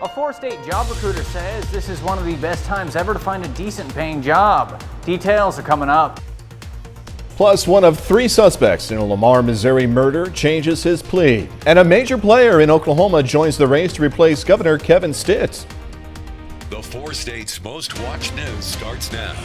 A four-state job recruiter says this is one of the best times ever to find a decent paying job. Details are coming up. Plus, one of three suspects in a Lamar, Missouri murder changes his plea. And a major player in Oklahoma joins the race to replace Governor Kevin Stitt. The four states' most watched news starts now.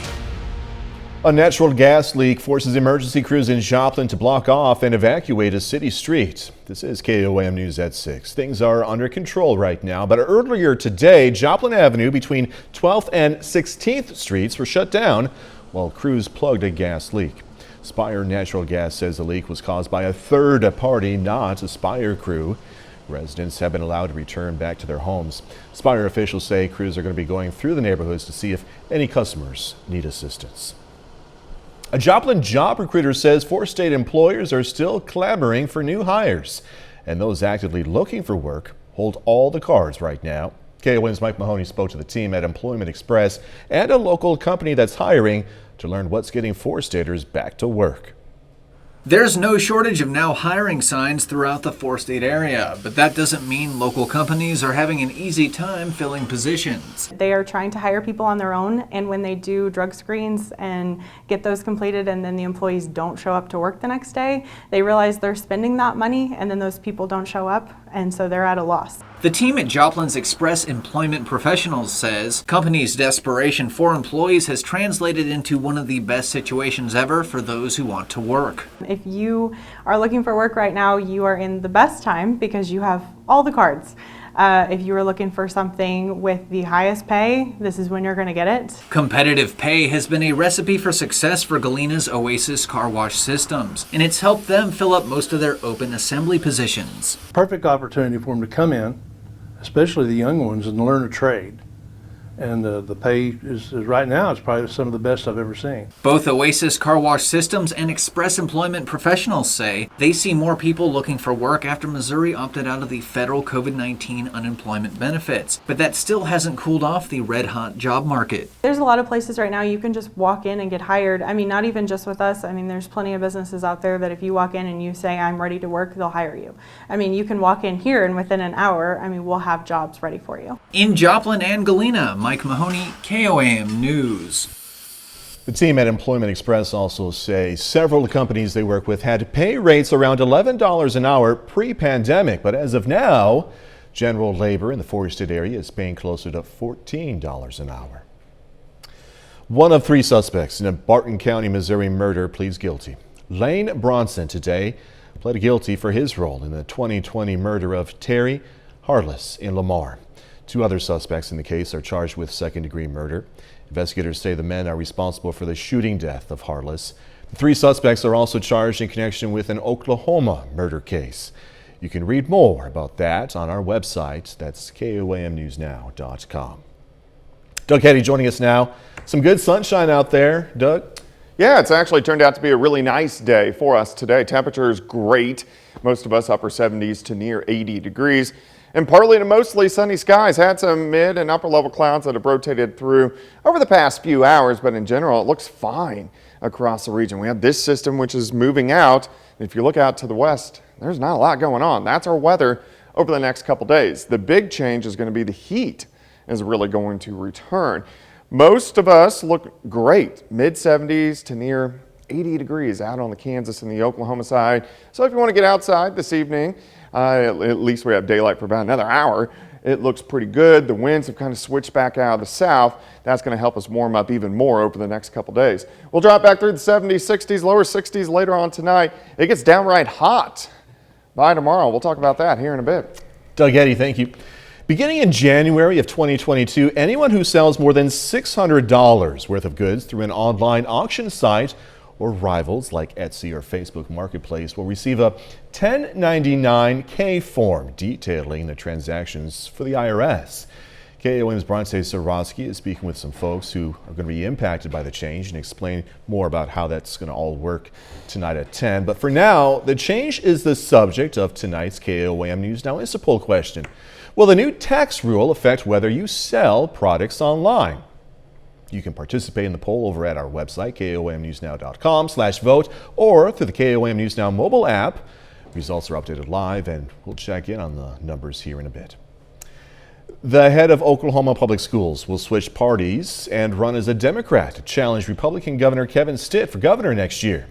A natural gas leak forces emergency crews in Joplin to block off and evacuate a city street. This is KOAM News at 6. Things are under control right now, but earlier today, Joplin Avenue between 12th and 16th Streets were shut down while crews plugged a gas leak. Spire Natural Gas says the leak was caused by a third party, not a Spire crew. Residents have been allowed to return back to their homes. Spire officials say crews are going to be going through the neighborhoods to see if any customers need assistance. A Joplin job recruiter says four state employers are still clamoring for new hires, and those actively looking for work hold all the cards right now. KOAM's Mike Mahoney spoke to the team at Employment Express and a local company that's hiring to learn what's getting four-staters back to work. There's no shortage of now hiring signs throughout the four-state area, but that doesn't mean local companies are having an easy time filling positions. They are trying to hire people on their own, and when they do drug screens and get those completed and then the employees don't show up to work the next day, they realize they're spending that money and then those people don't show up, and so they're at a loss. The team at Joplin's Express Employment Professionals says companies' desperation for employees has translated into one of the best situations ever for those who want to work. If you are looking for work right now, you are in the best time because you have all the cards. If you are looking for something with the highest pay, this is when you're going to get it. Competitive pay has been a recipe for success for Galena's Oasis Car Wash Systems, and it's helped them fill up most of their open assembly positions. Perfect opportunity for them to come in, especially the young ones, and learn a trade. And the pay is right now, it's probably some of the best I've ever seen. Both Oasis Car Wash Systems and Express Employment Professionals say they see more people looking for work after Missouri opted out of the federal COVID-19 unemployment benefits. But that still hasn't cooled off the red-hot job market. There's a lot of places right now you can just walk in and get hired. I mean, not even just with us. I mean, there's plenty of businesses out there that if you walk in and you say, I'm ready to work, they'll hire you. I mean, you can walk in here and within an hour, I mean, we'll have jobs ready for you. In Joplin and Galena, Mike Mahoney, KOAM News. The team at Employment Express also say several companies they work with had pay rates around $11 an hour pre-pandemic, but as of now, general labor in the four-state area is paying closer to $14 an hour. One of three suspects in a Barton County, Missouri murder pleads guilty. Lane Bronson today pled guilty for his role in the 2020 murder of Terry Harless in Lamar. Two other suspects in the case are charged with second-degree murder. Investigators say the men are responsible for the shooting death of Harless. The three suspects are also charged in connection with an Oklahoma murder case. You can read more about that on our website. That's KOAMnewsnow.com. Doug Heddy joining us now. Some good sunshine out there. Doug? Yeah, it's actually turned out to be a really nice day for us today. Temperature is great. Most of us upper 70s to near 80 degrees. And partly to mostly sunny skies. Had some mid and upper level clouds that have rotated through over the past few hours, but in general it looks fine across the region. We have this system which is moving out. If you look out to the west, there's not a lot going on. That's our weather over the next couple days. The big change is going to be the heat is really going to return. Most of us look great, mid 70s to near 80 degrees out on the Kansas and the Oklahoma side. So if you want to get outside this evening, at least we have daylight for about another hour. It looks pretty good. The winds have kind of switched back out of the south. That's going to help us warm up even more over the next couple days. We'll drop back through the 70s, 60s, lower 60s later on tonight. It gets downright hot by tomorrow. We'll talk about that here in a bit. Doug Eddy, thank you. Beginning in January of 2022, anyone who sells more than $600 worth of goods through an online auction site or rivals like Etsy or Facebook Marketplace will receive a 1099-K form detailing the transactions for the IRS. KOM's Bronte Sorosky is speaking with some folks who are going to be impacted by the change and explain more about how that's going to all work tonight at 10. But for now, the change is the subject of tonight's KOM News Now It's a poll question. Will the new tax rule affect whether you sell products online? You can participate in the poll over at our website, KOMnewsnow.com/vote, or through the KOM News Now mobile app. Results are updated live, and we'll check in on the numbers here in a bit. The head of Oklahoma Public Schools will switch parties and run as a Democrat to challenge Republican Governor Kevin Stitt for governor next year.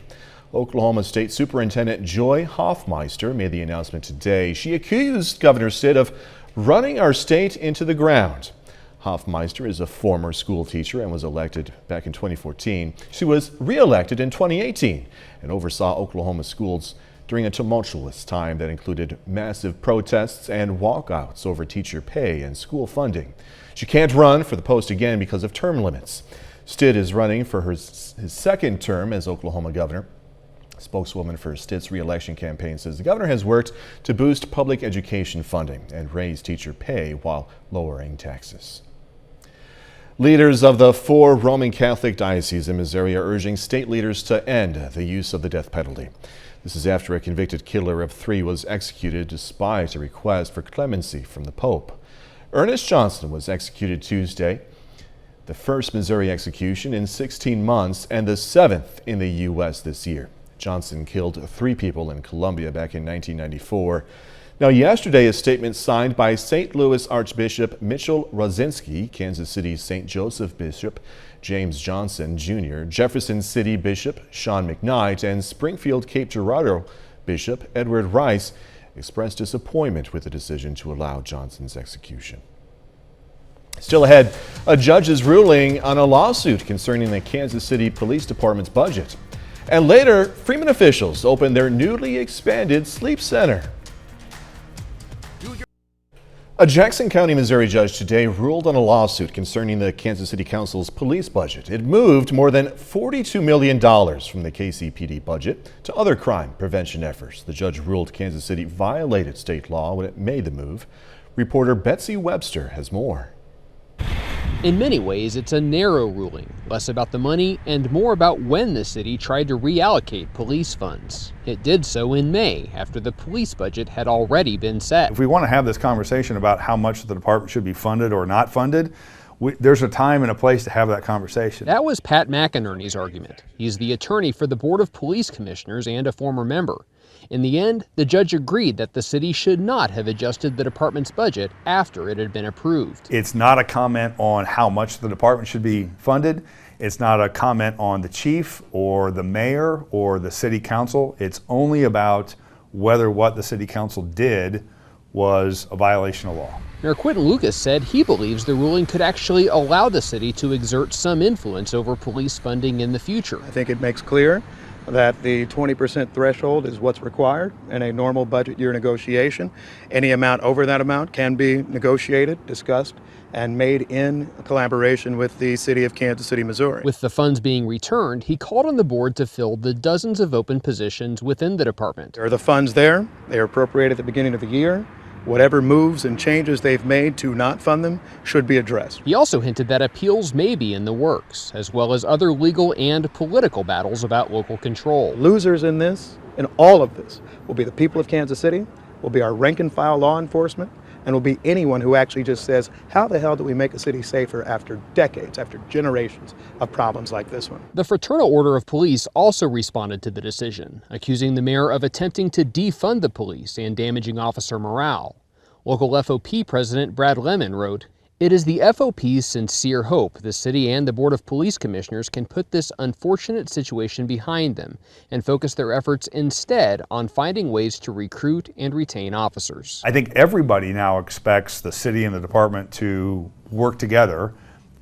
Oklahoma State Superintendent Joy Hoffmeister made the announcement today. She accused Governor Stitt of running our state into the ground. Hoffmeister is a former school teacher and was elected back in 2014. She was re-elected in 2018 and oversaw Oklahoma schools during a tumultuous time that included massive protests and walkouts over teacher pay and school funding. She can't run for the post again because of term limits. Stitt is running for his second term as Oklahoma governor. A spokeswoman for Stitt's re-election campaign says the governor has worked to boost public education funding and raise teacher pay while lowering taxes. Leaders of the 4 Roman Catholic dioceses in Missouri are urging state leaders to end the use of the death penalty. This is after a convicted killer of 3 was executed despite a request for clemency from the Pope. Ernest Johnson was executed Tuesday, the first Missouri execution in 16 months and the 7th in the U.S. this year. Johnson killed 3 people in Columbia back in 1994. Now, yesterday, a statement signed by St. Louis Archbishop Mitchell Rosinski, Kansas City's St. Joseph Bishop James Johnson Jr., Jefferson City Bishop Sean McKnight, and Springfield Cape Girardeau Bishop Edward Rice expressed disappointment with the decision to allow Johnson's execution. Still ahead, a judge's ruling on a lawsuit concerning the Kansas City Police Department's budget. And later, Freeman officials opened their newly expanded sleep center. A Jackson County, Missouri judge today ruled on a lawsuit concerning the Kansas City Council's police budget. It moved more than $42 million from the KCPD budget to other crime prevention efforts. The judge ruled Kansas City violated state law when it made the move. Reporter Betsy Webster has more. In many ways, it's a narrow ruling, less about the money and more about when the city tried to reallocate police funds. It did so in May, after the police budget had already been set. If we want to have this conversation about how much the department should be funded or not funded, there's a time and a place to have that conversation. That was Pat McInerney's argument. He's the attorney for the Board of Police Commissioners and a former member. In the end, the judge agreed that the city should not have adjusted the department's budget after it had been approved. It's not a comment on how much the department should be funded. It's not a comment on the chief or the mayor or the city council. It's only about whether what the city council did was a violation of law. Mayor Quentin Lucas said he believes the ruling could actually allow the city to exert some influence over police funding in the future. I think it makes clear that the 20% threshold is what's required in a normal budget year negotiation. Any amount over that amount can be negotiated, discussed, and made in collaboration with the city of Kansas City, Missouri. With the funds being returned, he called on the board to fill the dozens of open positions within the department. There are the funds there. They are appropriated at the beginning of the year. Whatever moves and changes they've made to not fund them should be addressed. He also hinted that appeals may be in the works, as well as other legal and political battles about local control. Losers in this, in all of this, will be the people of Kansas City, will be our rank and file law enforcement, and will be anyone who actually just says, how the hell do we make a city safer after decades, after generations of problems like this one? The Fraternal Order of Police also responded to the decision, accusing the mayor of attempting to defund the police and damaging officer morale. Local FOP President Brad Lemon wrote, "It is the FOP's sincere hope the city and the Board of Police Commissioners can put this unfortunate situation behind them and focus their efforts instead on finding ways to recruit and retain officers." I think everybody now expects the city and the department to work together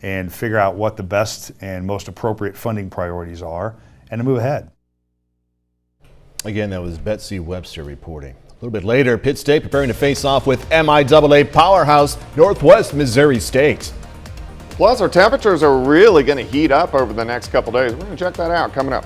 and figure out what the best and most appropriate funding priorities are and to move ahead. Again, that was Betsy Webster reporting. A little bit later, Pitt State preparing to face off with MIAA powerhouse Northwest Missouri State. Plus, our temperatures are really going to heat up over the next couple days. We're going to check that out coming up.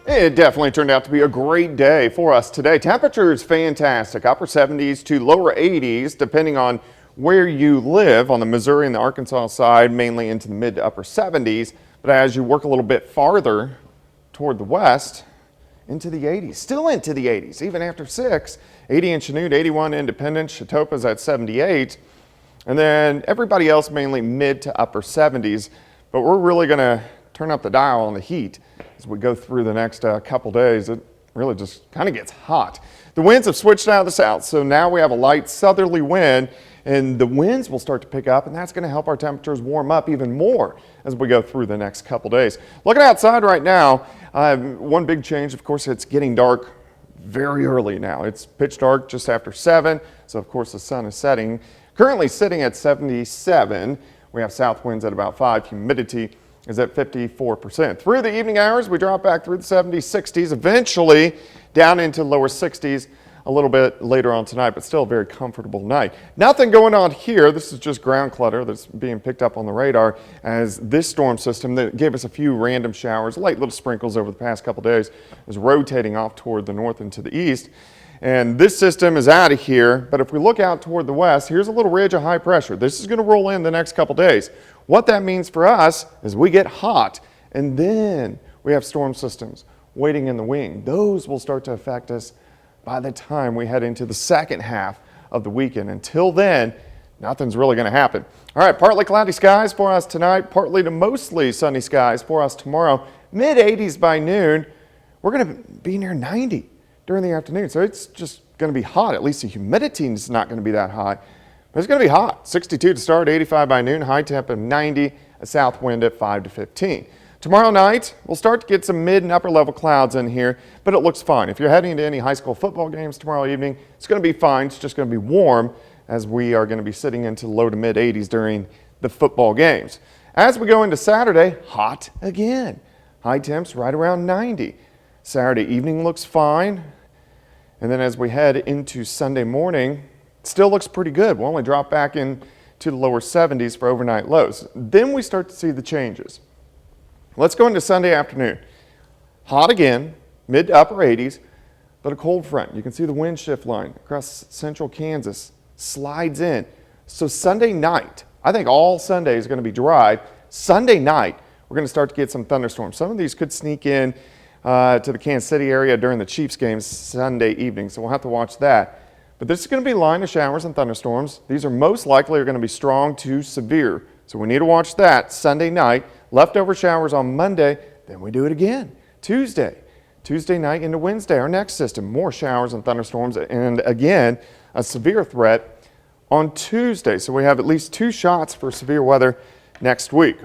It definitely turned out to be a great day for us today. Temperatures fantastic, upper 70s to lower 80s, depending on where you live. On the Missouri and the Arkansas side, mainly into the mid to upper 70s. But as you work a little bit farther toward the west, into the 80s, still into the 80s, even after 6. 80 in Chanute, 81 Independence, Chatopa's at 78. And then everybody else mainly mid to upper 70s. But we're really going to turn up the dial on the heat as we go through the next couple days, it really just kind of gets hot. The winds have switched out of the south, so now we have a light southerly wind, and the winds will start to pick up, and that's going to help our temperatures warm up even more as we go through the next couple days. Looking outside right now, one big change, of course, it's getting dark very early now. It's pitch dark just after 7, so of course the sun is setting. Currently sitting at 77. We have south winds at about 5. Humidity is at 54%. Through the evening hours, we drop back through the 70s, 60s, eventually down into lower 60s a little bit later on tonight, but still a very comfortable night. Nothing going on here. This is just ground clutter that's being picked up on the radar as this storm system that gave us a few random showers, light little sprinkles over the past couple days, is rotating off toward the north and to the east. And this system is out of here, but if we look out toward the west, here's a little ridge of high pressure. This is going to roll in the next couple days. What that means for us is we get hot, and then we have storm systems waiting in the wing. Those will start to affect us by the time we head into the second half of the weekend. Until then, nothing's really going to happen. All right, partly cloudy skies for us tonight, partly to mostly sunny skies for us tomorrow. Mid-80s by noon. We're going to be near 90 during the afternoon, so it's just going to be hot. At least the humidity is not going to be that high, but it's going to be hot. 62 to start, 85 by noon, high temp of 90, a south wind at 5 to 15. Tomorrow night, we'll start to get some mid and upper level clouds in here, but it looks fine. If you're heading to any high school football games tomorrow evening, it's going to be fine. It's just going to be warm as we are going to be sitting into low to mid 80s during the football games. As we go into Saturday, hot again. High temps right around 90. Saturday evening looks fine. And then as we head into Sunday morning, it still looks pretty good. We'll only drop back into the lower 70s for overnight lows. Then we start to see the changes. Let's go into Sunday afternoon. Hot again, mid to upper 80s, but a cold front. You can see the wind shift line across central Kansas slides in. So Sunday night, I think all Sunday is going to be dry. Sunday night, we're going to start to get some thunderstorms. Some of these could sneak in to the Kansas City area during the Chiefs games Sunday evening, so we'll have to watch that. But this is going to be a line of showers and thunderstorms. These are most likely going to be strong to severe, so we need to watch that Sunday night. Leftover showers on Monday, then we do it again Tuesday night into Wednesday. Our next system, more showers and thunderstorms, and again a severe threat on Tuesday. So we have at least 2 shots for severe weather next week.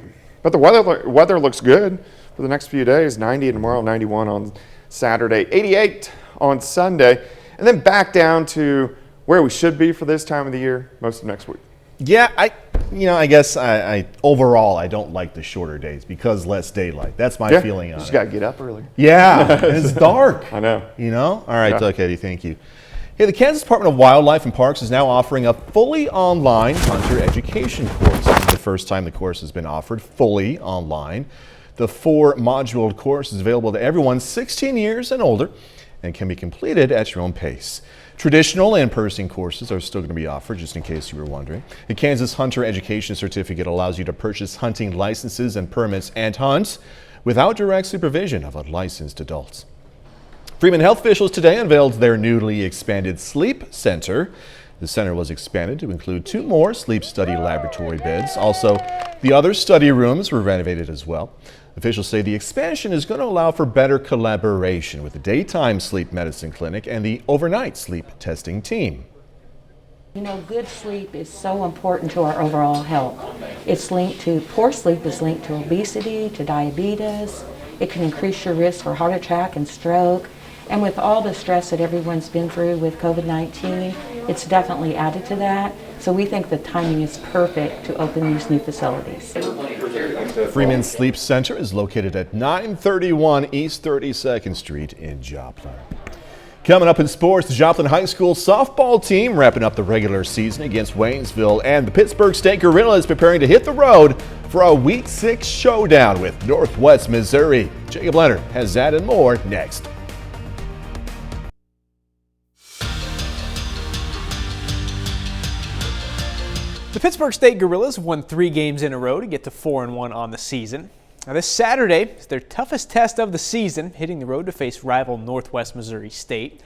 But the weather looks good for the next few days. 90 tomorrow, 91 on Saturday, 88 on Sunday, and then back down to where we should be for this time of the year most of next week. Yeah, I guess I overall I don't like the shorter days because less daylight. That's my feeling on it. You just got to get up early. Yeah, it's dark. I know. All right, Doug Eddie, thank you. Hey, the Kansas Department of Wildlife and Parks is now offering a fully online hunter education course. This is the first time the course has been offered fully online. The 4-module course is available to everyone 16 years and older and can be completed at your own pace. Traditional in-person courses are still going to be offered, just in case you were wondering. The Kansas Hunter Education Certificate allows you to purchase hunting licenses and permits and hunt without direct supervision of unlicensed adults. Freeman health officials today unveiled their newly expanded sleep center. The center was expanded to include 2 more sleep study laboratory beds. Also, the other study rooms were renovated as well. Officials say the expansion is going to allow for better collaboration with the daytime sleep medicine clinic and the overnight sleep testing team. You know, good sleep is so important to our overall health. It's linked to, poor sleep is linked to obesity, to diabetes. It can increase your risk for heart attack and stroke. And with all the stress that everyone's been through with COVID-19, it's definitely added to that. So we think the timing is perfect to open these new facilities. Freeman Sleep Center is located at 931 East 32nd Street in Joplin. Coming up in sports, the Joplin High School softball team wrapping up the regular season against Waynesville, and the Pittsburgh State Gorillas preparing to hit the road for a Week 6 showdown with Northwest Missouri. Jacob Leonard has that and more next. The Pittsburgh State Gorillas won 3 games in a row to get to 4-1 on the season. Now this Saturday is their toughest test of the season, hitting the road to face rival Northwest Missouri State.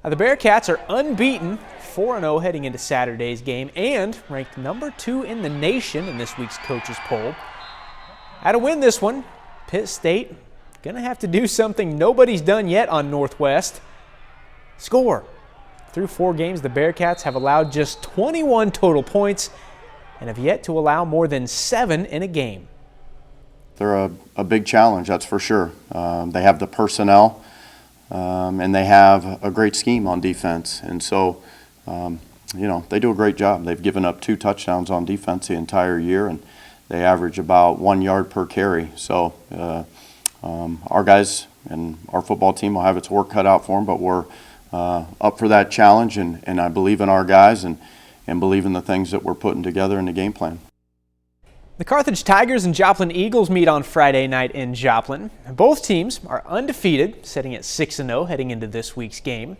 Now the Bearcats are unbeaten, 4-0 heading into Saturday's game, and ranked number 2 in the nation in this week's coaches poll. How to win this one, Pitt State gonna have to do something nobody's done yet on Northwest: score. Through 4 games, the Bearcats have allowed just 21 total points and have yet to allow more than 7 in a game. They're a big challenge, that's for sure. They have the personnel, and they have a great scheme on defense. And so, they do a great job. They've given up 2 touchdowns on defense the entire year, and they average about 1 yard per carry. So our guys and our football team will have its work cut out for them, but we're up for that challenge, and I believe in our guys and believe in the things that we're putting together in the game plan. The Carthage Tigers and Joplin Eagles meet on Friday night in Joplin. Both teams are undefeated, sitting at 6-0 heading into this week's game.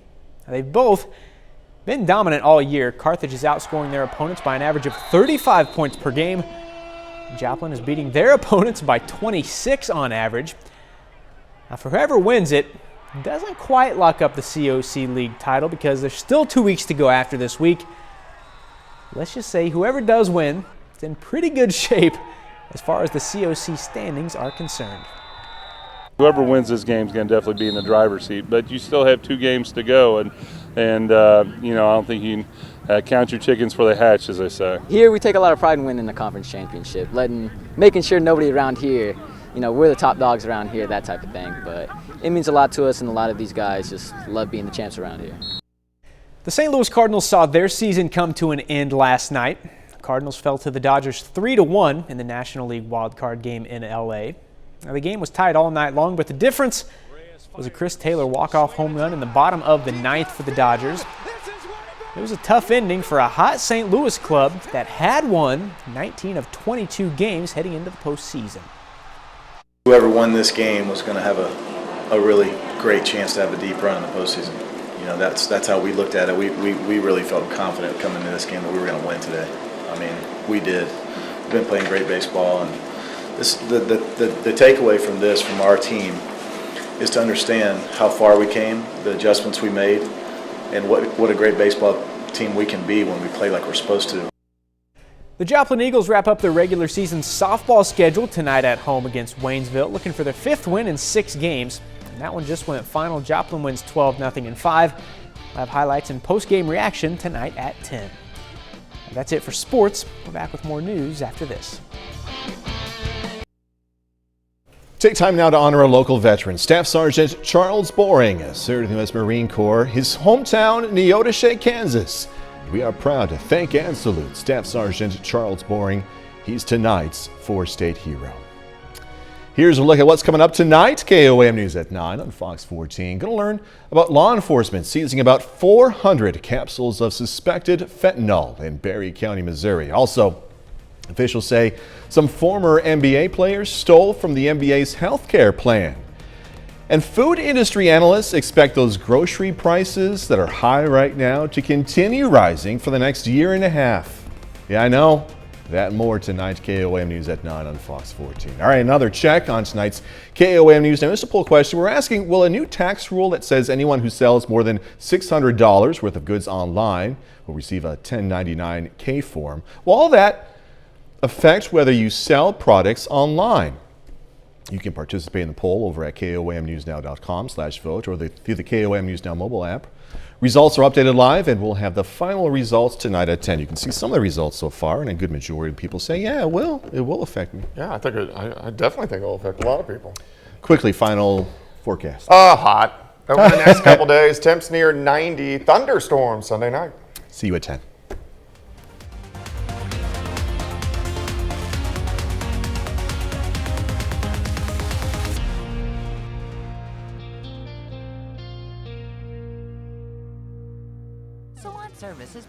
They've both been dominant all year. Carthage is outscoring their opponents by an average of 35 points per game. Joplin is beating their opponents by 26 on average. Now, for whoever wins it, doesn't quite lock up the COC League title because there's still 2 weeks to go after this week. Let's just say whoever does win is in pretty good shape as far as the COC standings are concerned. Whoever wins this game is going to definitely be in the driver's seat, but you still have 2 games to go, and I don't think you can count your chickens before they hatch, as they say. Here we take a lot of pride in winning the conference championship, making sure nobody around here, we're the top dogs around here, that type of thing. But it means a lot to us, and a lot of these guys just love being the champs around here. The St. Louis Cardinals saw their season come to an end last night. The Cardinals fell to the Dodgers 3-1 in the National League wildcard game in LA. Now, the game was tied all night long, but the difference was a Chris Taylor walk-off home run in the bottom of the 9th for the Dodgers. It was a tough ending for a hot St. Louis club that had won 19 of 22 games heading into the postseason. Whoever won this game was going to have a really great chance to have a deep run in the postseason. That's how we looked at it. We really felt confident coming into this game that we were going to win today. I mean, we did. We've been playing great baseball, and the takeaway from this, from our team, is to understand how far we came, the adjustments we made, and what a great baseball team we can be when we play like we're supposed to. The Joplin Eagles wrap up their regular season softball schedule tonight at home against Waynesville, looking for their 5th win in 6 games. And that one just went final. Joplin wins 12-0 in 5. We'll have highlights and post-game reaction tonight at 10. And that's it for sports. We're back with more news after this. Take time now to honor a local veteran, Staff Sergeant Charles Boring, served in the U.S. Marine Corps, his hometown, Neodesha, Kansas. We are proud to thank and salute Staff Sergeant Charles Boring. He's tonight's 4-state hero. Here's a look at what's coming up tonight. KOAM News at 9 on Fox 14. Going to learn about law enforcement seizing about 400 capsules of suspected fentanyl in Berry County, Missouri. Also, officials say some former NBA players stole from the NBA's health care plan. And food industry analysts expect those grocery prices that are high right now to continue rising for the next year and a half. Yeah, I know. That and more tonight. KOAM News at 9 on Fox 14. All right, another check on tonight's KOAM News. Now, this is a poll question. We're asking, will a new tax rule that says anyone who sells more than $600 worth of goods online will receive a 1099-K form, will all that affect whether you sell products online? You can participate in the poll over at KOAMNewsNow.com/vote or through the KOAM News Now mobile app. Results are updated live, and we'll have the final results tonight at 10. You can see some of the results so far, and a good majority of people say, yeah, it will affect me. Yeah, I definitely think it will affect a lot of people. Quickly, final forecast. Hot. Over the next couple days, temps near 90. Thunderstorms Sunday night. See you at 10. Salon service is